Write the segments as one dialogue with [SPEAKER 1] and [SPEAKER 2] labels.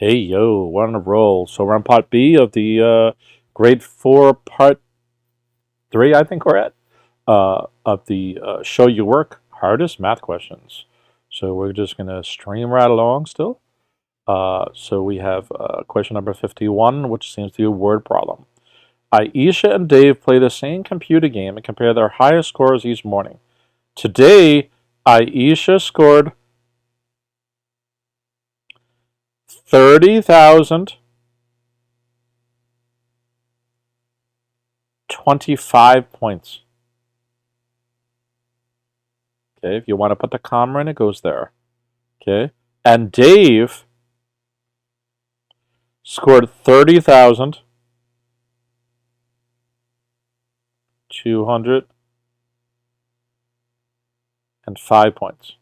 [SPEAKER 1] Hey, yo, we're on a roll. So we're on part B of the grade 4, part 3, I think we're at, of the Show Your Work Hardest Math Questions. So we're just going to stream right along still. So we have question number 51, which seems to be a word problem. Aisha and Dave play the same computer game and compare their highest scores each morning. Today, Aisha scored 30,025 points. Okay, if you want to put the comma in, it goes there. Okay, and Dave scored 30,205 points.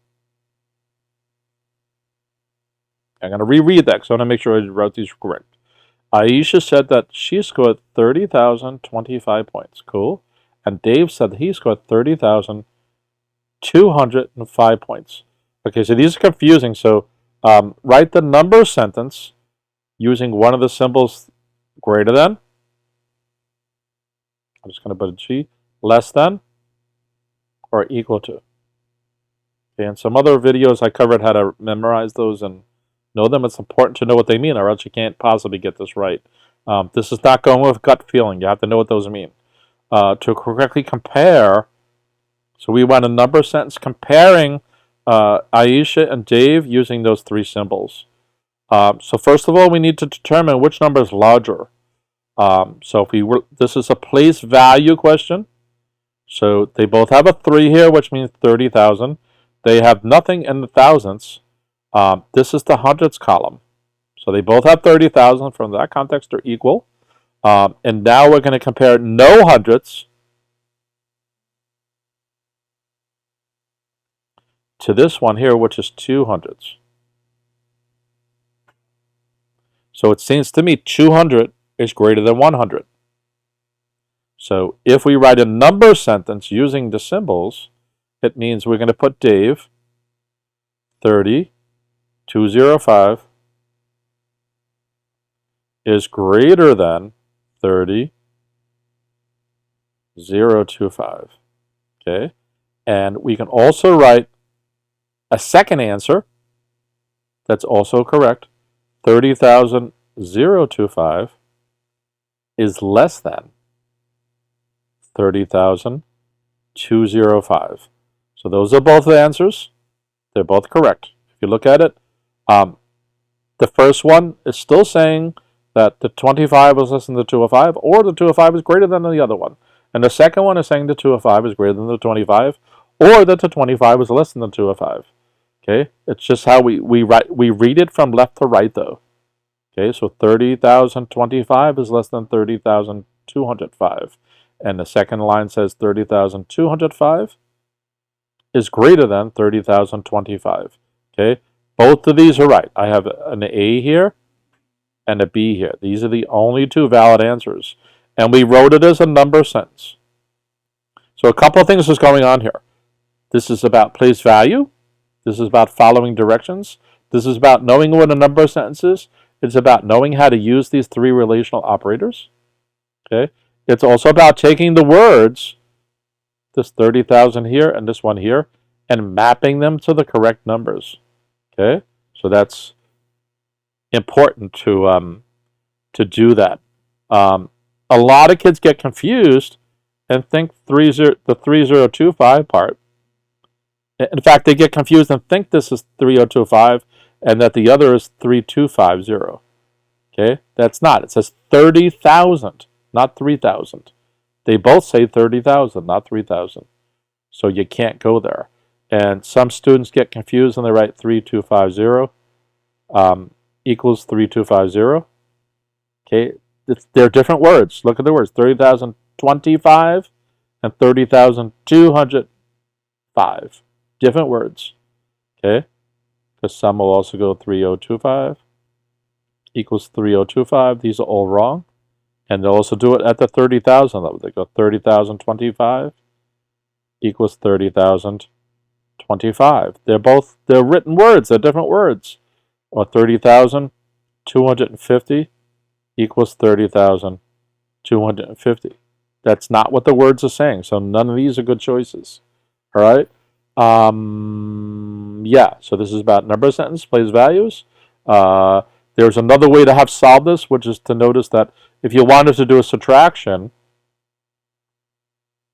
[SPEAKER 1] I'm going to reread that because I want to make sure I wrote these correct. Aisha said that she scored 30,025 points. Cool. And Dave said that he scored 30,205 points. Okay, so these are confusing. So write the number sentence using one of the symbols greater than. I'm just going to put a G. Less than or equal to. Okay, in some other videos I covered how to memorize those and know them. It's important to know what they mean, or else you can't possibly get this right. This is not going with gut feeling. You have to know what those mean. To correctly compare, so we want a number sentence comparing Aisha and Dave using those three symbols. So first of all, we need to determine which number is larger. So if this is a place value question. So they both have a 3 here, which means 30,000. They have nothing in the thousands. This is the hundreds column. So they both have 30,000. From that context, they're equal. And now we're going to compare no hundreds to this one here, which is 200s. So it seems to me 200 is greater than 100. So if we write a number sentence using the symbols, it means we're going to put Dave 30,205 is greater than 30,025. Okay? And we can also write a second answer that's also correct. 30,025 is less than 30,205. So those are both the answers. They're both correct. If you look at it, the first one is still saying that the 25 is less than the 205, or the 205 is greater than the other one. And the second one is saying the 205 is greater than the 25, or that the 25 is less than the 205. Okay, it's just how we read it from left to right, though. Okay, so 30,025 is less than 30,205. And the second line says 30,205 is greater than 30,025. Okay, both of these are right. I have an A here and a B here. These are the only two valid answers. And we wrote it as a number sentence. So a couple of things is going on here. This is about place value. This is about following directions. This is about knowing what a number sentence is. It's about knowing how to use these three relational operators. Okay. It's also about taking the words, this 30,000 here and this one here, and mapping them to the correct numbers. Okay. So that's important to do that. A lot of kids get confused and think the 3025 part. In fact, they get confused and think this is 3025 and that the other is 3250. Okay, that's not. It says 30,000, not 3,000. They both say 30,000, not 3,000. So you can't go there. And some students get confused and they write 3250 equals 3250. Okay, they're different words. Look at the words, 30,025 and 30,205. Different words. Okay, because some will also go 3025 equals 3025. These are all wrong. And they'll also do it at the 30,000 level. They go 30,025 equals 30,025. They're written words. They're different words. Or 30,000 250 equals 30,250. That's not what the words are saying, so none of these are good choices. All right? Yeah, so this is about number of sentence, place values. There's another way to have solved this, which is to notice that if you wanted to do a subtraction,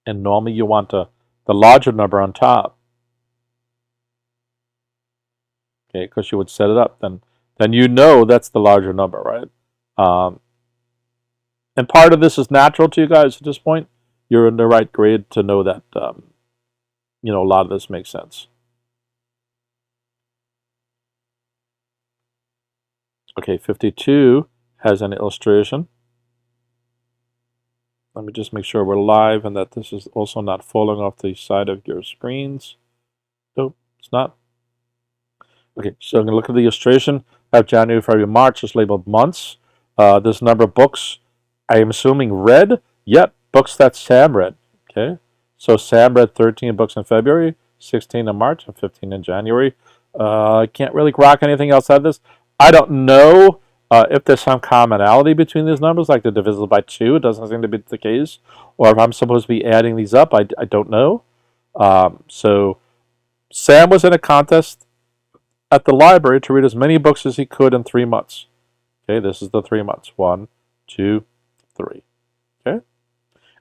[SPEAKER 1] and normally you want the larger number on top, okay, because you would set it up, then you know that's the larger number, right? And part of this is natural to you guys at this point. You're in the right grade to know that, you know, a lot of this makes sense. Okay, 52 has an illustration. Let me just make sure we're live and that this is also not falling off the side of your screens. Nope, it's not. Okay, so I'm going to look at the illustration. I have January, February, March. It's labeled months. This number of books, I am assuming read. Yep, books that Sam read. Okay, so Sam read 13 books in February, 16 in March, and 15 in January. I can't really rock anything else out of this. I don't know if there's some commonality between these numbers, like they're divisible by 2. It doesn't seem to be the case. Or if I'm supposed to be adding these up, I don't know. So Sam was in a contest at the library to read as many books as he could in 3 months. Okay, this is the 3 months. 1, 2, 3. Okay.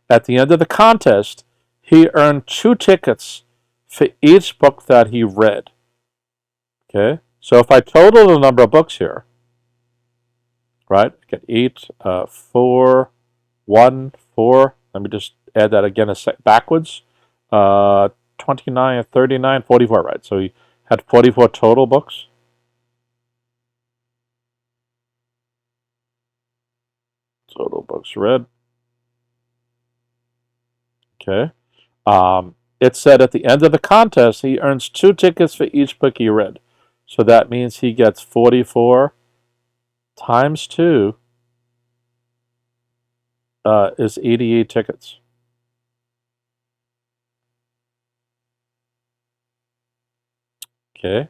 [SPEAKER 1] At the end of the contest, he earned 2 tickets for each book that he read. Okay, so if I total the number of books here, right, I get 8, 4, 1, 4. Let me just add that again a sec backwards. 29, 39, 44, right? So he had 44 total books. Total books read. Okay. It said at the end of the contest, he earns 2 tickets for each book he read. So that means he gets 44 times 2 is 88 tickets. Okay.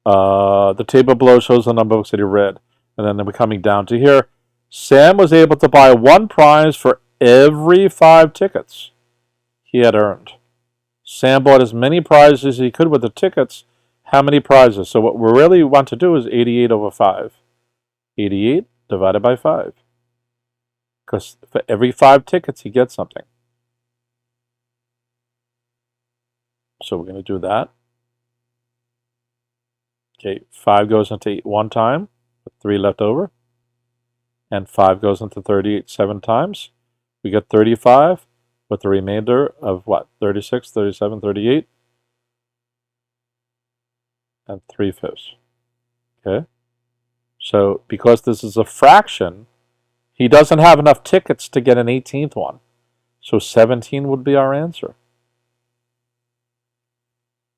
[SPEAKER 1] The table below shows the number of books that he read. And then we're coming down to here. Sam was able to buy 1 prize for every 5 tickets he had earned. Sam bought as many prizes as he could with the tickets. How many prizes? So what we really want to do is 88 over 5. 88 divided by 5. Because for every 5 tickets, he gets something. So we're going to do that. Okay, 5 goes into 8 1 time, with 3 left over. And 5 goes into 38 7 times. We get 35 with the remainder of what? 36, 37, 38. And 3/5. Okay? So because this is a fraction, he doesn't have enough tickets to get an 18th one. So 17 would be our answer.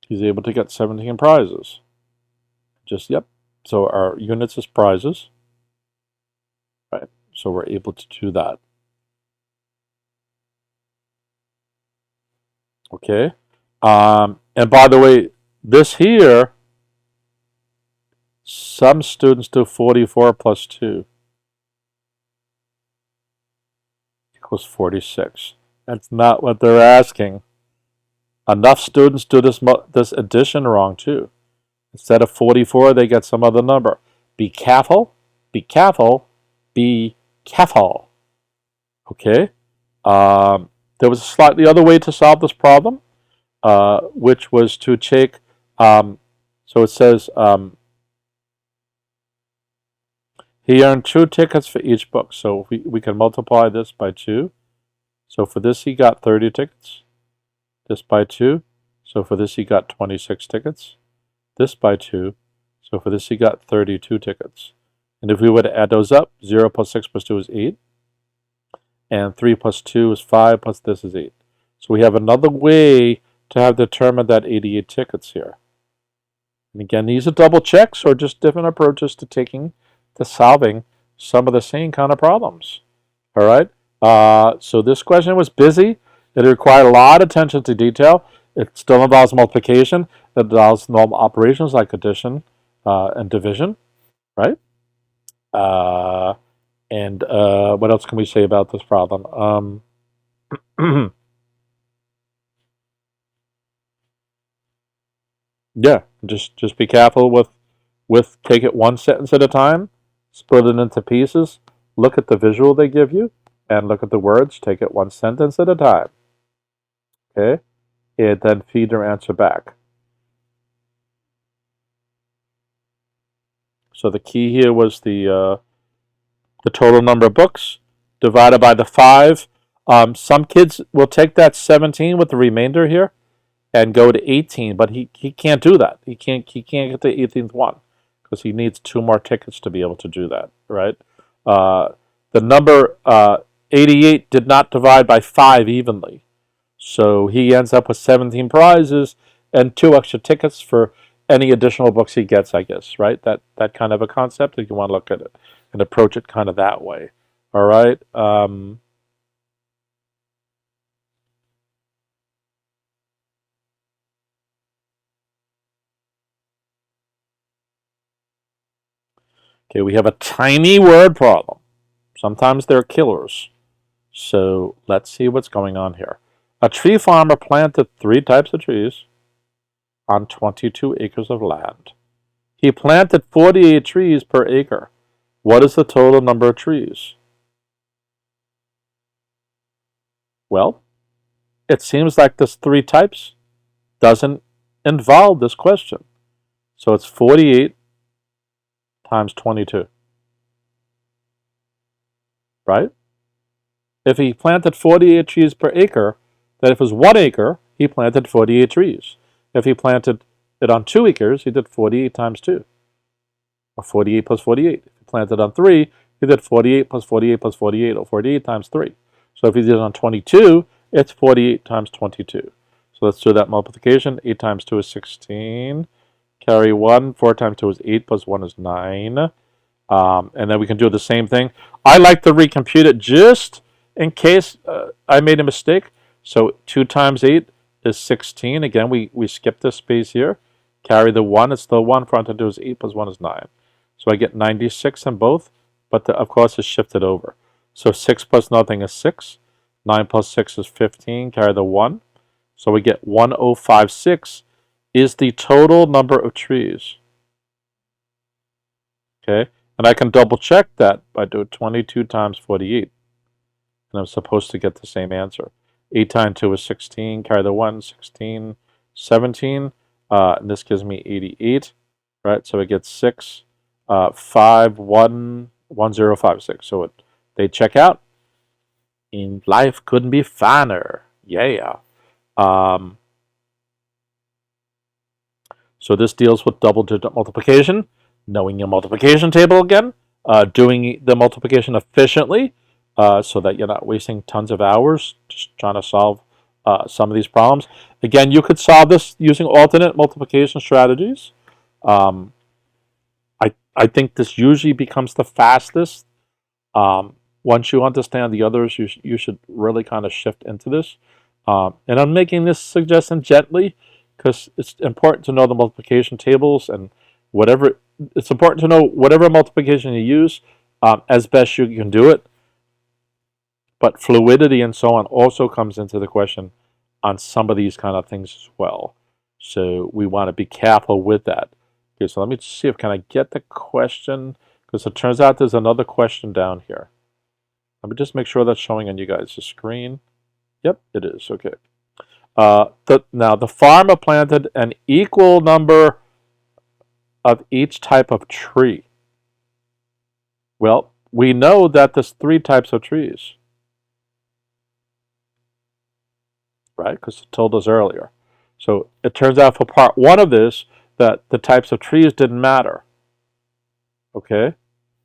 [SPEAKER 1] He's able to get 17 prizes. Just, yep. So our units is prizes. Right. So we're able to do that. Okay. And by the way, this here, some students do 44 plus 2 equals 46. That's not what they're asking. Enough students do this addition wrong too. Instead of 44, they get some other number. Be careful, be careful, be careful. Okay? There was a slightly other way to solve this problem, which was to take, so it says, he earned 2 tickets for each book. So we can multiply this by 2. So for this, he got 30 tickets. This by 2. So for this, he got 26 tickets. This by 2. So for this, he got 32 tickets. And if we were to add those up, 0 plus 6 plus 2 is 8. And 3 plus 2 is 5, plus this is 8. So we have another way to have determined that 88 tickets here. And again, these are double checks or just different approaches to solving some of the same kind of problems. All right. So this question was busy. It required a lot of attention to detail. It still involves multiplication. It involves normal operations like addition and division. Right. And what else can we say about this problem? Yeah, just be careful with take it one sentence at a time, split it into pieces, look at the visual they give you, and look at the words. Take it one sentence at a time. Okay, and then feed your answer back. So the key here was the total number of books divided by the 5. Some kids will take that 17 with the remainder here and go to 18, but he can't do that. He can't get the 18th one because he needs 2 more tickets to be able to do that, right? The number 88 did not divide by 5 evenly, so he ends up with 17 prizes and 2 extra tickets for any additional books he gets, I guess, right? That kind of a concept, if you want to look at it and approach it kind of that way. All right. Okay, we have a tiny word problem. Sometimes they're killers. So let's see what's going on here. A tree farmer planted 3 types of trees on 22 acres of land. He planted 48 trees per acre. What is the total number of trees? Well, it seems like this 3 types doesn't involve this question. So it's 48 times 22. Right? If he planted 48 trees per acre, then if it was 1 acre, he planted 48 trees. If he planted it on 2 acres, he did 48 times 2. Or 48 plus 48. If he planted on 3, he did 48 plus 48 plus 48, or 48 times 3. So if he did it on 22, it's 48 times 22. So let's do that multiplication. 8 times 2 is 16. Carry 1. 4 times 2 is 8, plus 1 is 9. And then we can do the same thing. I like to recompute it just in case I made a mistake. So 2 times 8 is 16. Again, we skip this space here. Carry the 1. It's still 1. 4 times 2 is 8, plus 1 is 9. So I get 96 in both, but of course it's shifted over. So 6 plus nothing is 6. 9 plus 6 is 15. Carry the 1. So we get 1056 is the total number of trees. Okay, and I can double check that by doing 22 times 48. And I'm supposed to get the same answer. 8 times 2 is 16. Carry the 1, 16, 17. And this gives me 88. Right, so it gets 6, 5, 1, 1056. So they check out. And life couldn't be finer. Yeah. So this deals with double-digit multiplication, knowing your multiplication table again, doing the multiplication efficiently so that you're not wasting tons of hours just trying to solve some of these problems. Again, you could solve this using alternate multiplication strategies. I think this usually becomes the fastest. Once you understand the others, you should really kind of shift into this. And I'm making this suggestion gently because it's important to know the multiplication tables and whatever. It's important to know whatever multiplication you use as best you can do it. But fluidity and so on also comes into the question on some of these kind of things as well. So we want to be careful with that. Okay, so let me see if can I get the question, because it turns out there's another question down here. Let me just make sure that's showing on you guys' screen. Yep, it is. Okay. Now, the farmer planted an equal number of each type of tree. Well, we know that there's 3 types of trees, right? Because it told us earlier. So it turns out for part 1 of this that the types of trees didn't matter. Okay?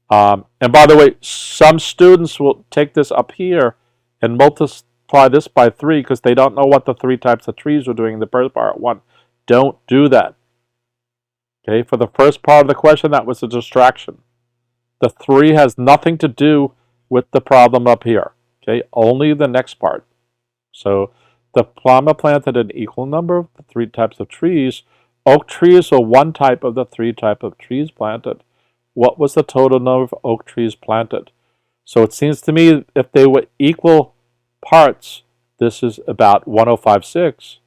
[SPEAKER 1] And by the way, some students will take this up here and multiply this by 3 because they don't know what the 3 types of trees were doing in the first part 1. Don't do that. Okay, for the first part of the question, that was a distraction. The 3 has nothing to do with the problem up here. Okay, only the next part. So the farmer planted an equal number of the 3 types of trees. Oak trees are one type of the 3 types of trees planted. what was the total number of oak trees planted? So it seems to me if they were equal parts, this is about 105.6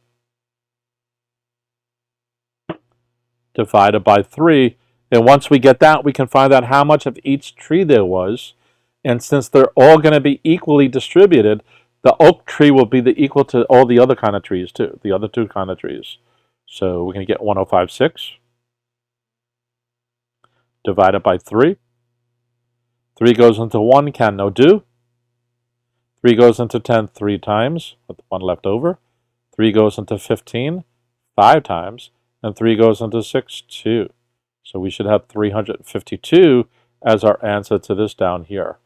[SPEAKER 1] divided by 3. And once we get that, we can find out how much of each tree there was. And since they're all going to be equally distributed, the oak tree will be equal to all the other kind of trees too, the other two kind of trees. So we're going to get 105.6 divided by 3. 3 goes into 1, can no do. 3 goes into 10 3 times, with 1 left over. 3 goes into 15 5 times. And 3 goes into 6, 2. So we should have 352 as our answer to this down here.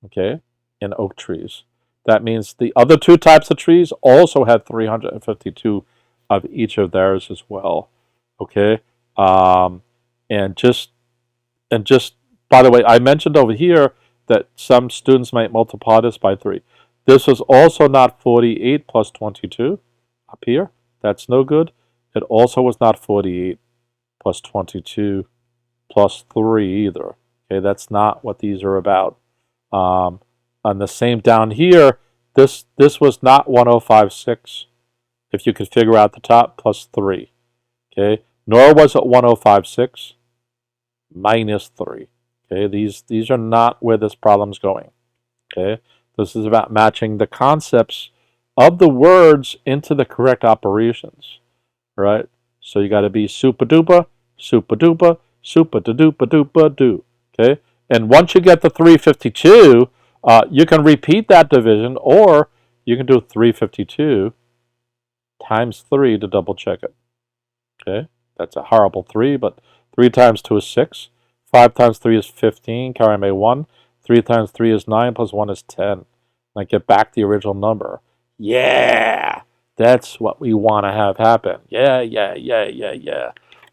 [SPEAKER 1] Okay, in oak trees. That means the other two types of trees also had 352 of each of theirs as well. Okay, and just by the way, I mentioned over here that some students might multiply this by 3. This was also not 48 plus 22 up here. That's no good. It also was not 48 plus 22 plus 3 either. Okay, that's not what these are about. On the same down here, this was not 105.6, if you could figure out the top, plus 3. Okay, nor was it 105.6 minus 3. Okay, these are not where this problem's going. Okay, this is about matching the concepts of the words into the correct operations. Right? So you got to be super duper, super duper, super duper duper do. Okay, and once you get the 352, you can repeat that division, or you can do 352 times 3 to double check it. Okay, that's a horrible 3, but 3 times 2 is 6. 5 times 3 is 15, carry my 1. 3 times 3 is 9, plus 1 is 10. And I get back the original number. Yeah! That's what we want to have happen. Yeah.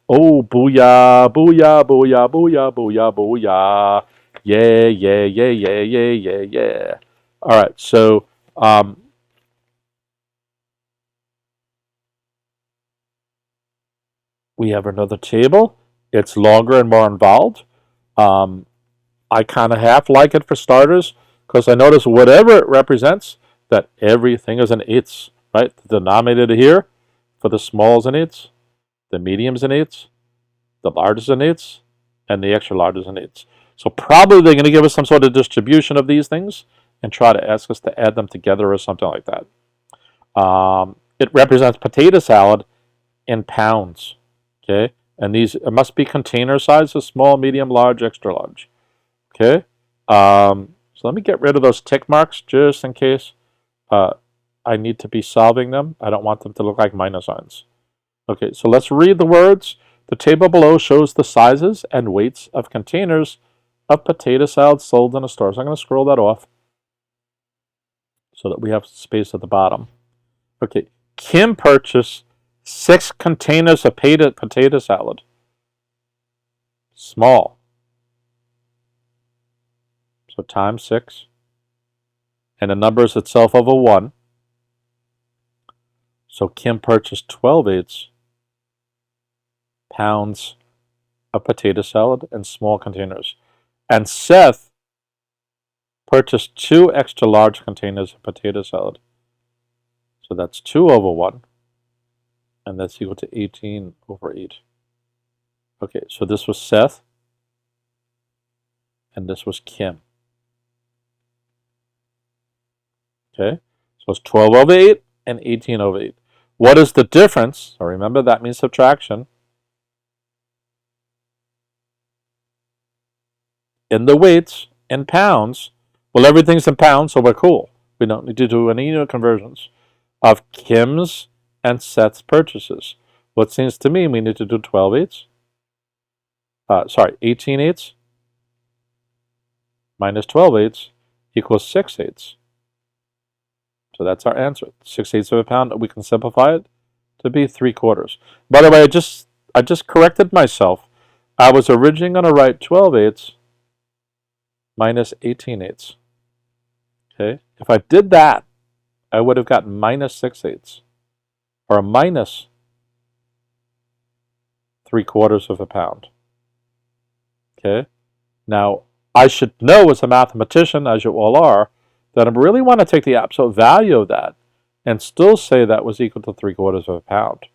[SPEAKER 1] Oh, booyah, booyah, booyah, booyah, booyah, booyah. Yeah. All right, so we have another table. It's longer and more involved. I kind of half like it for starters because I notice whatever it represents, that everything is in eighths, right? The denominator here for the smalls in eighths, the mediums in eighths, the largest in eighths, and the extra largest in eighths. So probably they're going to give us some sort of distribution of these things and try to ask us to add them together or something like that. It represents potato salad in pounds, okay? And these must be container sizes: small, medium, large, extra large, okay? So let me get rid of those tick marks just in case I need to be solving them. I don't want them to look like minus signs. Okay, so let's read the words. The table below shows the sizes and weights of containers of potato salad sold in a store. So I'm going to scroll that off so that we have space at the bottom. Okay, Kim purchased 6 containers of potato salad. Small. So times 6. And the number is itself over 1. So Kim purchased 12/8 pounds of potato salad in small containers. And Seth purchased 2 extra large containers of potato salad. So that's 2 over 1. And that's equal to 18 over 8. Okay, so this was Seth. And this was Kim. Okay, so it's 12 over 8 and 18 over 8. What is the difference? So remember, that means subtraction. In the weights, in pounds. Well, everything's in pounds, so we're cool. We don't need to do any unit conversions. Of Kim's and Seth's purchases. What seems to me we need to do 12/8. 18/8 minus 12/8 equals 6/8. So that's our answer. 6/8 of a pound. We can simplify it to be 3/4. By the way, I just corrected myself. I was originally going to write 12/8 minus 18/8. Okay, if I did that, I would have got minus 6/8, or minus 3/4 of a pound. Okay. Now, I should know as a mathematician, as you all are, that I really want to take the absolute value of that and still say that was equal to 3/4 of a pound,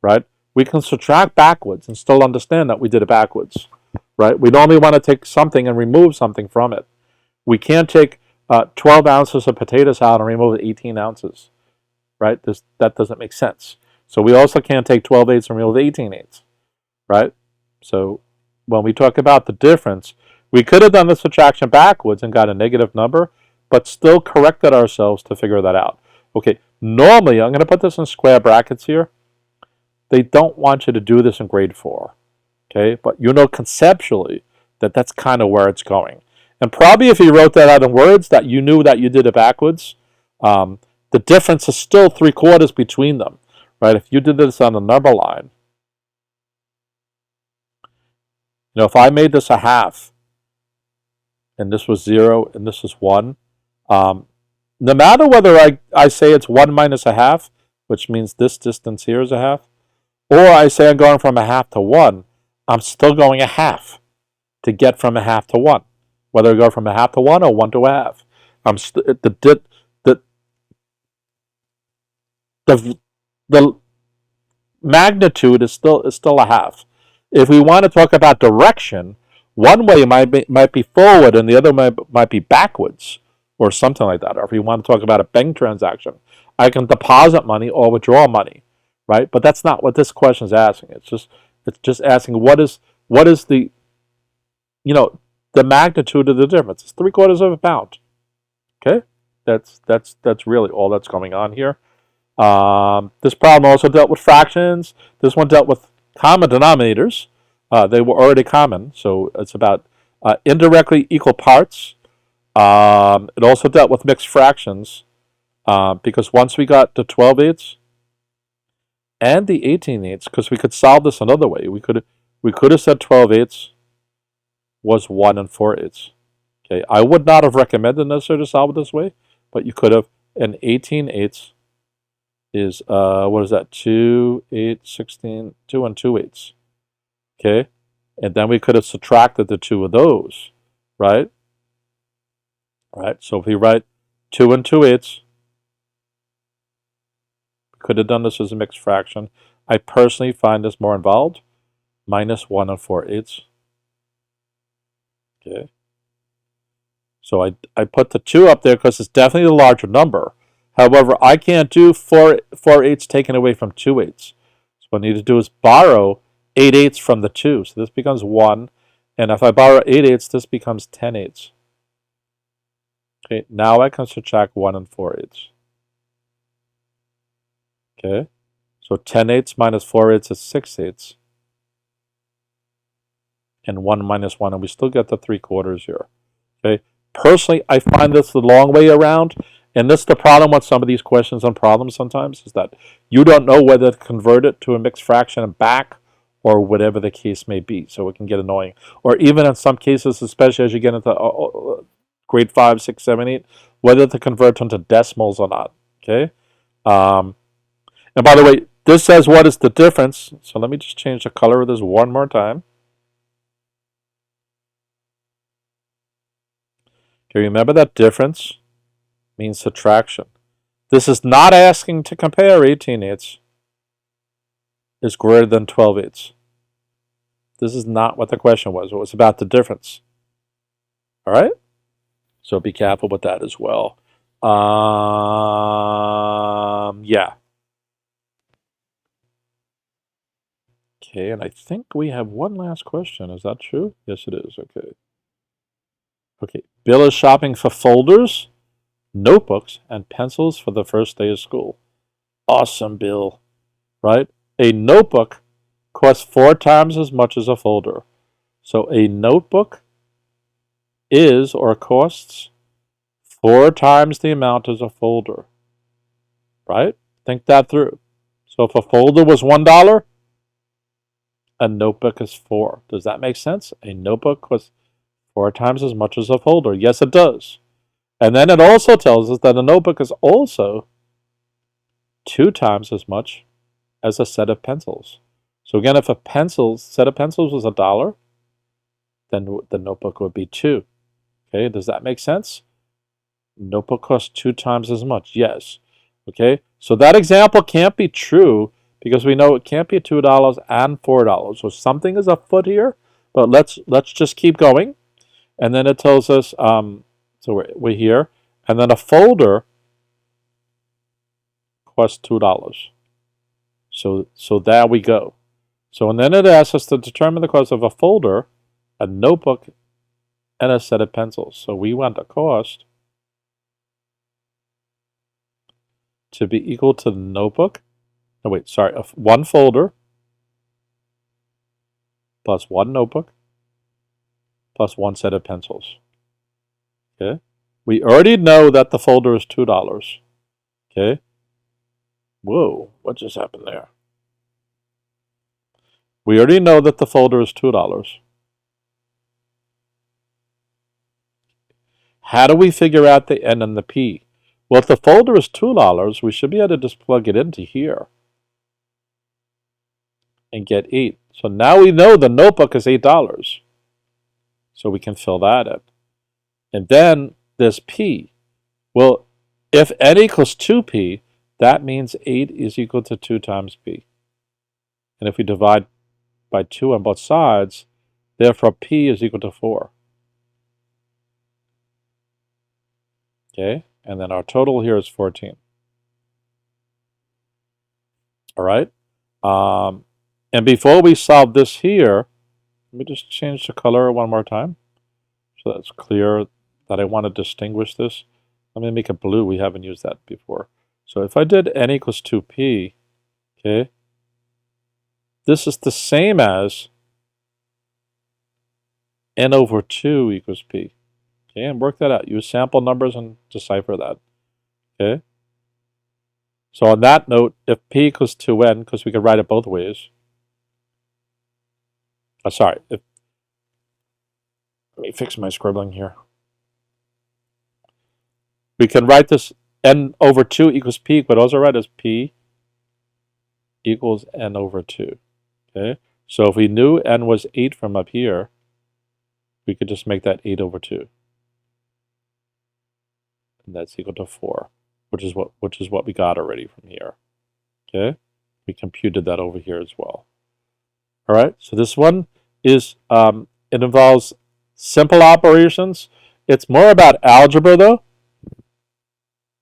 [SPEAKER 1] right? We can subtract backwards and still understand that we did it backwards, right? We normally want to take something and remove something from it. We can't take 12 ounces of potatoes out and remove 18 ounces, right? That doesn't make sense. So we also can't take 12/8 and remove 18/8, right? So when we talk about the difference, we could have done the subtraction backwards and got a negative number, but still corrected ourselves to figure that out. Okay, normally, I'm going to put this in square brackets here. They don't want you to do this in grade 4, okay? But you know conceptually that that's kind of where it's going. And probably if you wrote that out in words, that you knew that you did it backwards, the difference is still 3/4 between them, right? If you did this on a number line, you know, if I made this a half, and this was 0, and this is 1, no matter whether I say it's 1 minus a half, which means this distance here is a half, or I say I'm going from a half to 1, I'm still going a half to get from a half to 1. Whether I go from a half to 1 or 1 to a half, the magnitude is still a half. If we want to talk about direction, one way might be forward and the other might be backwards or something like that. Or if we want to talk about a bank transaction, I can deposit money or withdraw money, right? But that's not what this question is asking. It's just asking what is the, you know, the magnitude of the difference. It's 3/4 of a pound. Okay, that's really all that's going on here. This problem also dealt with fractions. This one dealt with common denominators. They were already common, so it's about indirectly equal parts. It also dealt with mixed fractions because once we got to 12/8 and the 18/8, because we could solve this another way. We could have said 12/8 was 1 4/8. Okay, I would not have recommended necessarily to solve it this way, but you could have. And 18/8 is what is that? 2, 8, 16, 2 2/8. Okay, and then we could have subtracted the 2 of those, right? Right. So if we write 2 2/8, we could have done this as a mixed fraction. I personally find this more involved. Minus 1 4/8. Okay. So I put the 2 up there because it's definitely the larger number. However, I can't do 4/8 taken away from 2/8. So what I need to do is borrow 8/8 from the 2. So this becomes 1. And if I borrow 8/8, this becomes 10/8. Okay, now I can subtract 1 4/8. Okay, so 10/8 minus 4/8 is 6/8. And 1 minus 1, and we still get the 3/4 here. Okay, personally, I find this the long way around, and this is the problem with some of these questions and problems sometimes, is that you don't know whether to convert it to a mixed fraction and back, or whatever the case may be, so it can get annoying. Or even in some cases, especially as you get into grade 5, 6, 7, 8, whether to convert into decimals or not, okay? And by the way, this says what is the difference, so let me just change the color of this one more time. Okay, remember that difference means subtraction. This is not asking to compare 18/8 is greater than 12/8. This is not what the question was. It was about the difference. All right? So be careful with that as well. Yeah. Okay, and I think we have one last question. Is that true? Yes, it is. Okay. Okay, Bill is shopping for folders, notebooks, and pencils for the first day of school. Awesome, Bill. Right? A notebook costs 4 times as much as a folder. So a notebook is or costs 4 times the amount as a folder. Right? Think that through. So if a folder was $1, a notebook is 4. Does that make sense? A notebook costs 4 times as much as a folder. Yes, it does. And then it also tells us that a notebook is also 2 times as much as a set of pencils. So again, if a set of pencils was $1, then the notebook would be 2. Okay, does that make sense? Notebook costs 2 times as much. Yes. Okay, so that example can't be true because we know it can't be $2 and $4. So something is afoot here, but let's just keep going. And then it tells us, so we're here, and then a folder costs $2. So there we go. So and then it asks us to determine the cost of a folder, a notebook, and a set of pencils. So we want the cost to be equal to the notebook. No, wait, sorry, one folder plus one notebook plus one set of pencils. Okay, we already know that the folder is $2. Okay, whoa, what just happened there? We already know that the folder is $2. How do we figure out the N and the P? Well, if the folder is $2, we should be able to just plug it into here and get 8. So now we know the notebook is $8. So we can fill that in. And then there's P. Well, if N equals 2P, that means 8 is equal to 2 times P. And if we divide by 2 on both sides, therefore P is equal to 4. Okay, and then our total here is 14. All right, and before we solve this here, let me just change the color one more time so that's clear that I want to distinguish this. Let me make it blue. We haven't used that before. So if I did N equals 2P, okay, this is the same as N over 2 equals P. Okay, and work that out. Use sample numbers and decipher that. Okay. So on that note, if P equals 2N, because we could write it both ways. Sorry. Let me fix my scribbling here. We can write this N over 2 equals P, but also write as P equals N over 2. Okay. So if we knew N was 8 from up here, we could just make that 8 over 2. And that's equal to 4, which is what we got already from here. Okay, we computed that over here as well. All right, so this one is it involves simple operations. It's more about algebra though.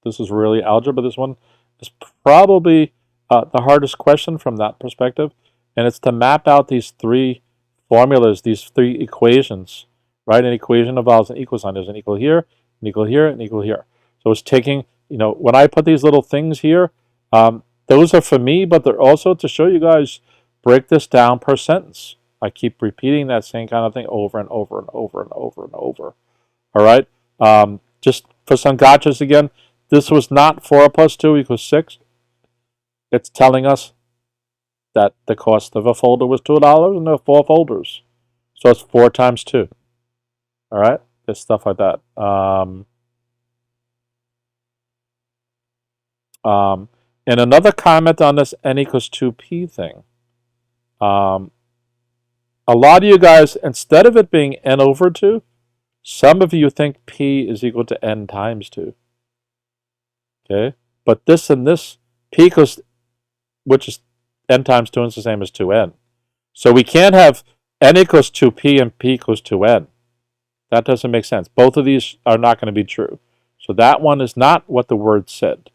[SPEAKER 1] This is really algebra. This one is probably the hardest question from that perspective, and it's to map out these 3 formulas, these 3 equations. Right, an equation involves an equal sign. There's an equal here, an equal here, an equal here. So it's taking, when I put these little things here, those are for me, but they're also to show you guys, break this down per sentence. I keep repeating that same kind of thing over and over and over and over and over. All right? Just for some gotchas again, this was not 4 plus 2 equals 6. It's telling us that the cost of a folder was $2 and there are 4 folders. So it's 4 times 2. All right? Just stuff like that. And another comment on this N equals 2P thing. A lot of you guys, instead of it being N over 2, some of you think P is equal to N times 2. Okay? But this and this, P equals, which is N times 2 is the same as 2N. So we can't have N equals 2P and P equals 2N. That doesn't make sense. Both of these are not going to be true. So that one is not what the word said.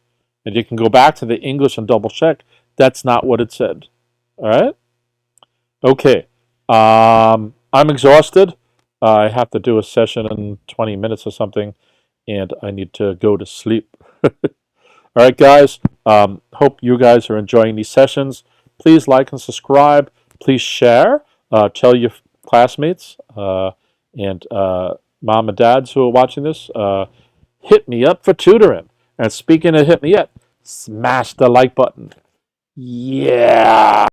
[SPEAKER 1] And you can go back to the English and double check. That's not what it said. All right? Okay. I'm exhausted. I have to do a session in 20 minutes or something, and I need to go to sleep. All right, guys. Hope you guys are enjoying these sessions. Please like and subscribe. Please share. Tell your classmates and mom and dads who are watching this. Hit me up for tutoring. And speaking of hit me up, smash the like button. Yeah!